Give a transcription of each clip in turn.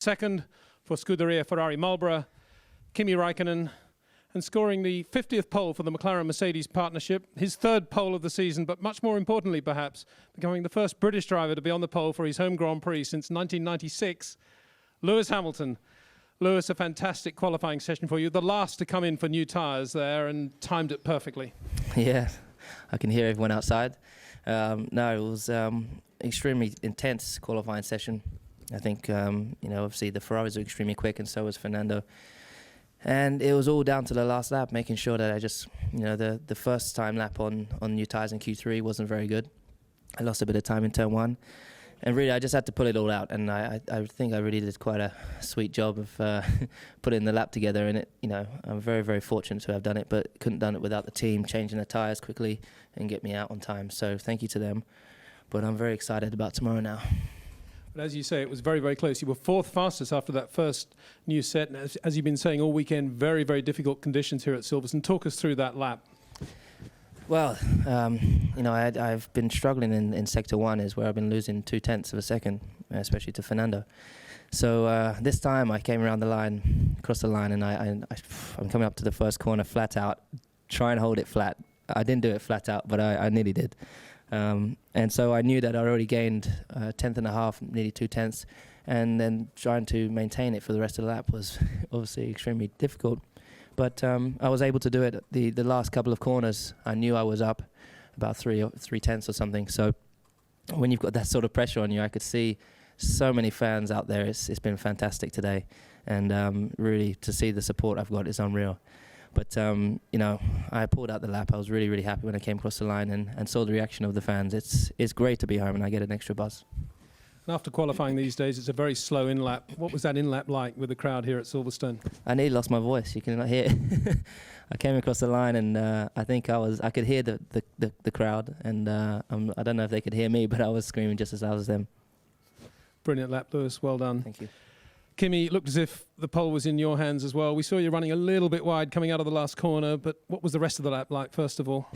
Second for Scuderia Ferrari Marlboro, Kimi Räikkönen, and scoring the 50th pole for the McLaren-Mercedes partnership, his third pole of the season, but much more importantly perhaps, becoming the first British driver to be on the pole for his home Grand Prix since 1996, Lewis Hamilton. Lewis, a fantastic qualifying session for you, the last to come in for new tyres there and timed it perfectly. Yeah, I can hear everyone outside. No, it was extremely intense qualifying session. I think, obviously the Ferraris are extremely quick and so was Fernando. And it was all down to the last lap, making sure that I just, the first time lap on new tyres in Q3 wasn't very good. I lost a bit of time in turn 1. And really, I just had to pull it all out. And I think I really did quite a sweet job of putting the lap together. And I'm very, very fortunate to have done it, but couldn't have done it without the team changing the tyres quickly and get me out on time. So thank you to them. But I'm very excited about tomorrow now. But as you say, it was very, very close. You were fourth fastest after that first new set. And as you've been saying all weekend, very, very difficult conditions here at Silverstone. Talk us through that lap. Well, I've been struggling in Sector 1, is where I've been losing 0.2 of a second, especially to Fernando. So this time I came around the line, across the line, and I'm coming up to the first corner flat out, try and hold it flat. I didn't do it flat out, but I nearly did. And so I knew that I already gained 1.5, nearly 0.2, and then trying to maintain it for the rest of the lap was obviously extremely difficult. But I was able to do it. The last couple of corners, I knew I was up about 0.3 or something. So when you've got that sort of pressure on you, I could see so many fans out there. It's been fantastic today, and really to see the support I've got is unreal. But, I pulled out the lap. I was really, really happy when I came across the line and saw the reaction of the fans. It's great to be home and I get an extra buzz. And after qualifying these days, it's a very slow in-lap. What was that in-lap like with the crowd here at Silverstone? I nearly lost my voice. You cannot hear it. I came across the line and I think I could hear the crowd. And I don't know if they could hear me, but I was screaming just as loud as them. Brilliant lap, Lewis. Well done. Thank you. Kimi, it looked as if the pole was in your hands as well. We saw you running a little bit wide coming out of the last corner, but what was the rest of the lap like, first of all?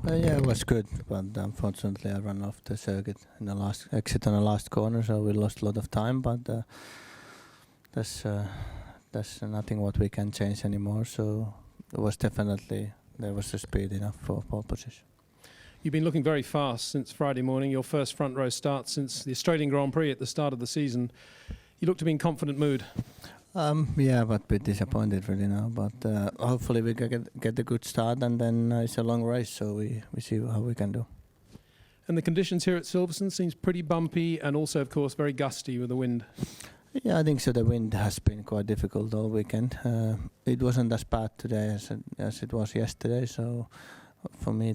Yeah, it was good, but unfortunately I ran off the circuit in the last exit on the last corner, so we lost a lot of time, but that's nothing what we can change anymore, so it was definitely, there was the speed enough for pole position. You've been looking very fast since Friday morning, your first front row start since the Australian Grand Prix at the start of the season. You look to be in confident mood. Yeah, but a bit disappointed really now. But hopefully we can get a good start, and then it's a long race, so we see how we can do. And the conditions here at Silverstone seems pretty bumpy, and also, of course, very gusty with the wind. Yeah, I think so. The wind has been quite difficult all weekend. It wasn't as bad today as it was yesterday, so for me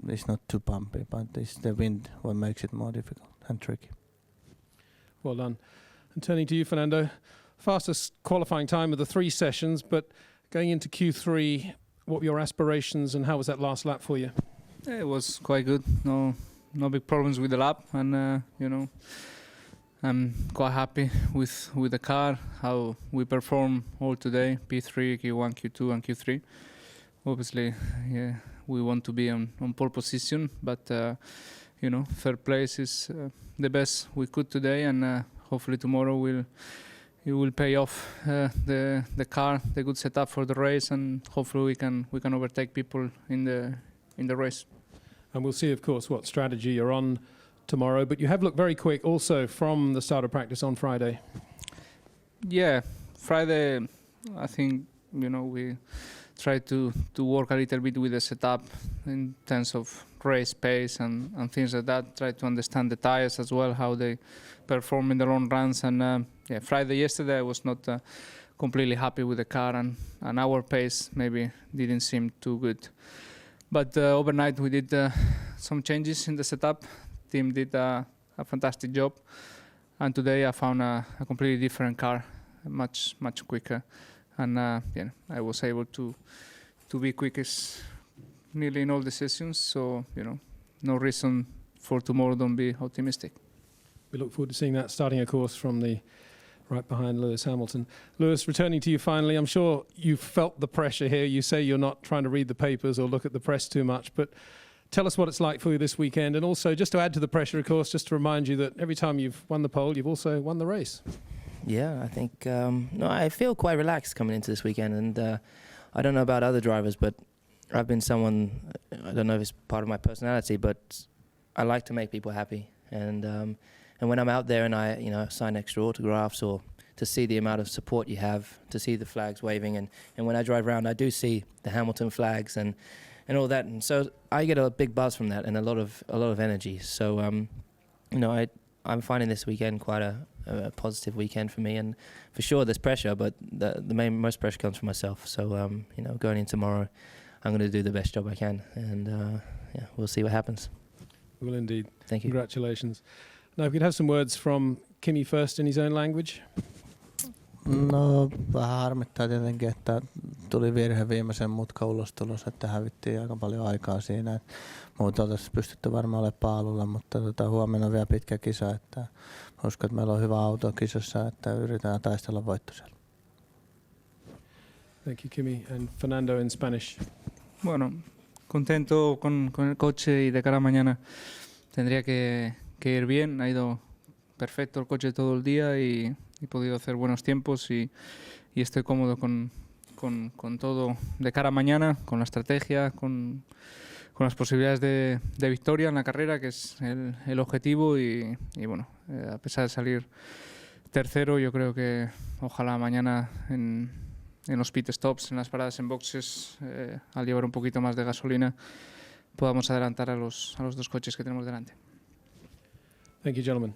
it's not too bumpy, but it's the wind what makes it more difficult and tricky. Well done. And turning to you, Fernando, fastest qualifying time of the 3 sessions, but going into Q3, what were your aspirations and how was that last lap for you? Yeah, it was quite good. No big problems with the lap, and I'm quite happy with the car, how we perform all today, P3, Q1, Q2 and Q3. Obviously, yeah, we want to be on pole position, but third place is the best we could today, and hopefully tomorrow it will pay off the car, the good setup for the race, and hopefully we can overtake people in the race. And we'll see, of course, what strategy you're on tomorrow. But you have looked very quick also from the start of practice on Friday. Yeah, Friday, I think we tried to work a little bit with the setup in terms of race pace and things like that. Try to understand the tires as well, how they perform in the long runs. And yesterday I was not completely happy with the car, and our pace maybe didn't seem too good. But overnight we did some changes in the setup. Team did a fantastic job, and today I found a completely different car, much quicker, and I was able to be quickest nearly in all the sessions. So no reason for tomorrow don't be optimistic. We look forward to seeing that, starting, of course, from the right behind Lewis Hamilton. Lewis, returning to you finally, I'm sure you felt the pressure here. You say you're not trying to read the papers or look at the press too much, but tell us what it's like for you this weekend. And also, just to add to the pressure, of course, just to remind you that every time you've won the pole, you've also won the race. Yeah, I think no, I feel quite relaxed coming into this weekend, and I don't know about other drivers, but I've been someone, I don't know if it's part of my personality, but I like to make people happy, and when I'm out there and I sign extra autographs, or to see the amount of support you have, to see the flags waving, and when I drive around I do see the Hamilton flags and all that, and so I get a big buzz from that and a lot of energy. So I'm finding this weekend quite a positive weekend for me, and for sure there's pressure, but the most pressure comes from myself. So going in tomorrow, I'm going to do the best job I can, and we'll see what happens. We will indeed. Thank you. Congratulations. Now, if we could have some words from Kimi first in his own language. No, vähän harmittaa tietenkin, että tuli virhe viimeisen mutkaulostulossa, että hävittiin aika paljon aikaa siinä. Et muuten oltaisiin pystytty varmaan olemaan paalulla, mutta huomenna on vielä pitkä kisa. Että uskon, että meillä on hyvä auto kisassa, että yritetään taistella voitto siellä. Thank you, Kimi. And Fernando in Spanish. Bueno, contento con el coche y de cara a mañana tendría que ir bien. Ha ido perfecto el coche todo el día y he podido hacer buenos tiempos y estoy cómodo con todo de cara a mañana, con la estrategia, con las posibilidades de victoria en la carrera, que es el objetivo y bueno, a pesar de salir tercero, yo creo que ojalá mañana en los pit stops, en las paradas en boxes, al llevar un poquito más de gasolina, podamos adelantar a los dos coches que tenemos delante. Thank you, gentlemen.